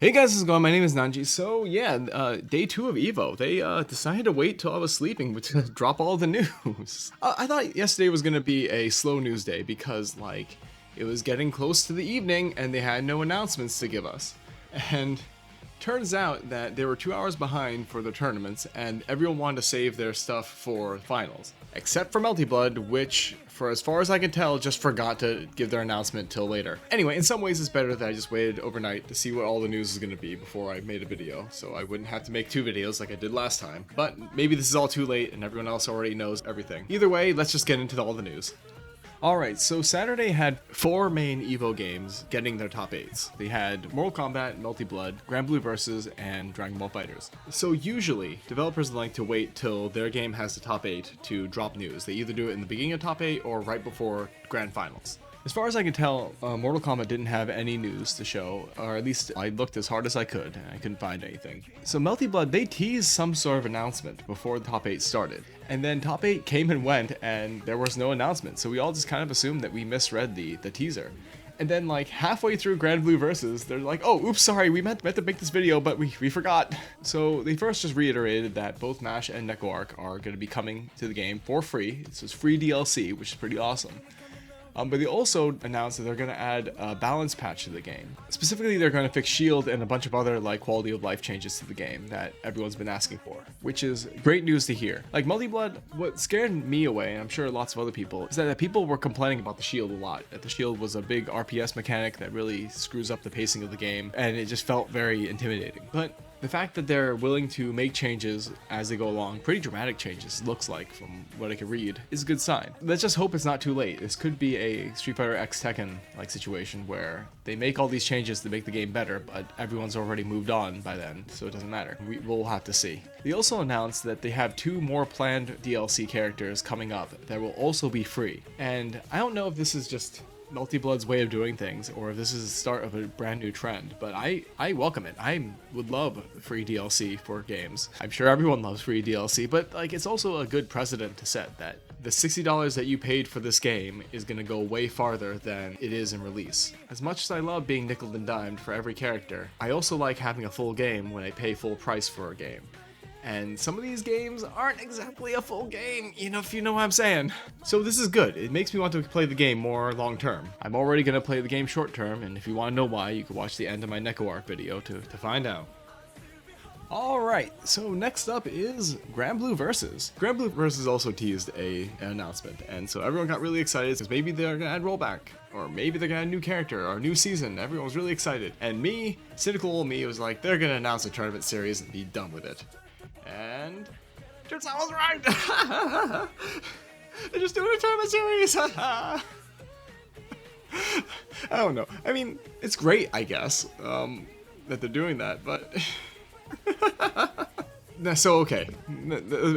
Hey guys, how's it going? My name is Nanji. So yeah, day 2 of EVO. They decided to wait till I was sleeping to drop all the news. I thought yesterday was gonna be a slow news day because like it was getting close to the evening and they had no announcements to give us. And turns out that they were 2 hours behind for their tournaments and everyone wanted to save their stuff for finals. Except for Melty, which, for as far as I can tell, just forgot to give their announcement till later. Anyway, in some ways it's better that I just waited overnight to see what all the news is going to be before I made a video, so I wouldn't have to make 2 videos like I did last time. But maybe this is all too late and everyone else already knows everything. Either way, let's just get into all the news. Alright, so Saturday had 4 main EVO games getting their top 8s. They had Mortal Kombat, Melty, Granblue Vs, and Dragon Ball Fighterz. So usually, developers like to wait till their game has the top 8 to drop news. They either do it in the beginning of top 8 or right before Grand Finals. As far as I can tell, Mortal Kombat didn't have any news to show, or at least I looked as hard as I could, and I couldn't find anything. So Melty, they teased some sort of announcement before the top 8 started. And then top 8 came and went, and there was no announcement, so we all just kind of assumed that we misread the teaser. And then like halfway through Granblue Vs, they're like, oh, oops, sorry, we meant to make this video, but we forgot. So they first just reiterated that both MASH and NecoArc are going to be coming to the game for free. This is free DLC, which is pretty awesome. But they also announced that they're going to add a balance patch to the game. Specifically, they're going to fix shield and a bunch of other like quality of life changes to the game that everyone's been asking for, which is great news to hear. Like Melty, what scared me away, and I'm sure lots of other people, is that people were complaining about the shield a lot. That the shield was a big RPS mechanic that really screws up the pacing of the game, and it just felt very intimidating. But the fact that they're willing to make changes as they go along, pretty dramatic changes, looks like, from what I can read, is a good sign. Let's just hope it's not too late. This could be a Street Fighter X Tekken-like situation where they make all these changes to make the game better, but everyone's already moved on by then, so it doesn't matter. We'll have to see. They also announced that they have 2 more planned DLC characters coming up that will also be free. And I don't know if this is just Melty way of doing things, or if this is the start of a brand new trend, but I welcome it. I would love free DLC for games. I'm sure everyone loves free DLC, but like it's also a good precedent to set that the $60 that you paid for this game is going to go way farther than it is in release. As much as I love being nickel and dimed for every character, I also like having a full game when I pay full price for a game. And some of these games aren't exactly a full game, if you know what I'm saying. So this is good. It makes me want to play the game more long term. I'm already going to play the game short term, and if you want to know why, you can watch the end of my NecoArc video to find out. Alright, so next up is Granblue Vs. Granblue Vs also teased an announcement, and so everyone got really excited because maybe they're going to add Rollback, or maybe they're going to add a new character, or a new season. Everyone was really excited. And me, cynical old me, was like, they're going to announce a tournament series and be done with it. And turns out I was right. They're just doing a tournament series. I don't know. I mean, it's great, I guess, that they're doing that, but so okay,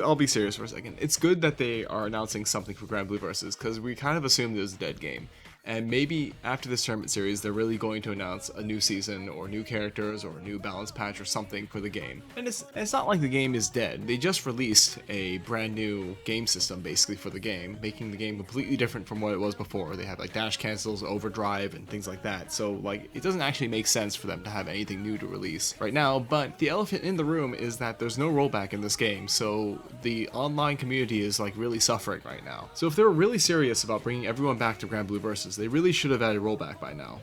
I'll be serious for a second. It's good that they are announcing something for Granblue Vs, because we kind of assumed it was a dead game. And maybe after this tournament series, they're really going to announce a new season, or new characters, or a new balance patch, or something for the game. And it's not like the game is dead. They just released a brand new game system, basically, for the game, making the game completely different from what it was before. They have, like, dash cancels, overdrive, and things like that. So, like, it doesn't actually make sense for them to have anything new to release right now. But the elephant in the room is that there's no rollback in this game, so the online community is, like, really suffering right now. So if they were really serious about bringing everyone back to Granblue Vs, they really should have added Rollback by now.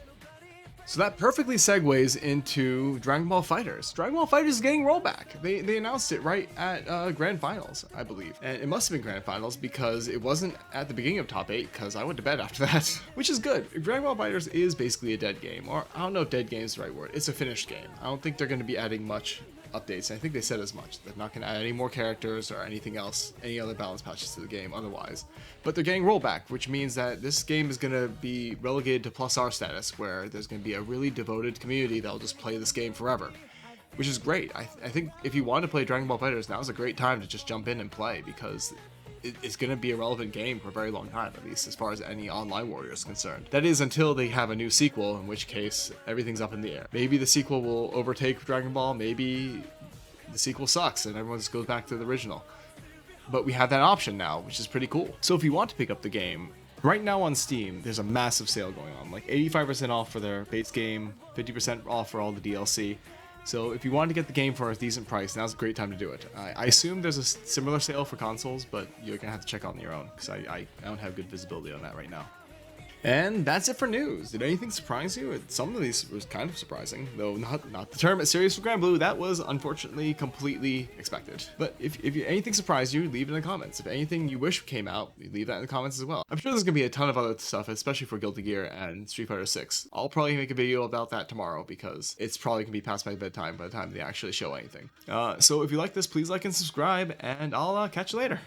So that perfectly segues into Dragon Ball Fighterz. Dragon Ball Fighterz is getting Rollback. They announced it right at Grand Finals, I believe. And it must have been Grand Finals because it wasn't at the beginning of Top 8 because I went to bed after that, which is good. Dragon Ball Fighterz is basically a dead game, or I don't know if dead game is the right word. It's a finished game. I don't think they're going to be adding much updates. I think they said as much. They're not going to add any more characters or anything else, any other balance patches to the game otherwise. But they're getting Rollback, which means that this game is going to be relegated to plus R status, where there's going to be a really devoted community that'll just play this game forever, which is great. I think if you want to play Dragon Ball Fighterz, now's a great time to just jump in and play, because it's going to be a relevant game for a very long time, at least as far as any online warrior is concerned. That is, until they have a new sequel, in which case everything's up in the air. Maybe the sequel will overtake Dragon Ball, maybe the sequel sucks and everyone just goes back to the original. But we have that option now, which is pretty cool. So if you want to pick up the game, Right now on Steam, there's a massive sale going on, like 85% off for their base game, 50% off for all the DLC. So if you want to get the game for a decent price, now's a great time to do it. I assume there's a similar sale for consoles, but you're going to have to check on your own, because I don't have good visibility on that right now. And that's it for news. Did anything surprise you? Some of these was kind of surprising, though not the term Serious for Granblue. That was unfortunately completely expected. But if anything surprised you, leave it in the comments. If anything you wish came out, leave that in the comments as well. I'm sure there's gonna be a ton of other stuff, especially for Guilty Gear and Street Fighter 6. I'll probably make a video about that tomorrow because it's probably gonna be past my bedtime by the time they actually show anything. So if you like this, please like and subscribe, and I'll catch you later.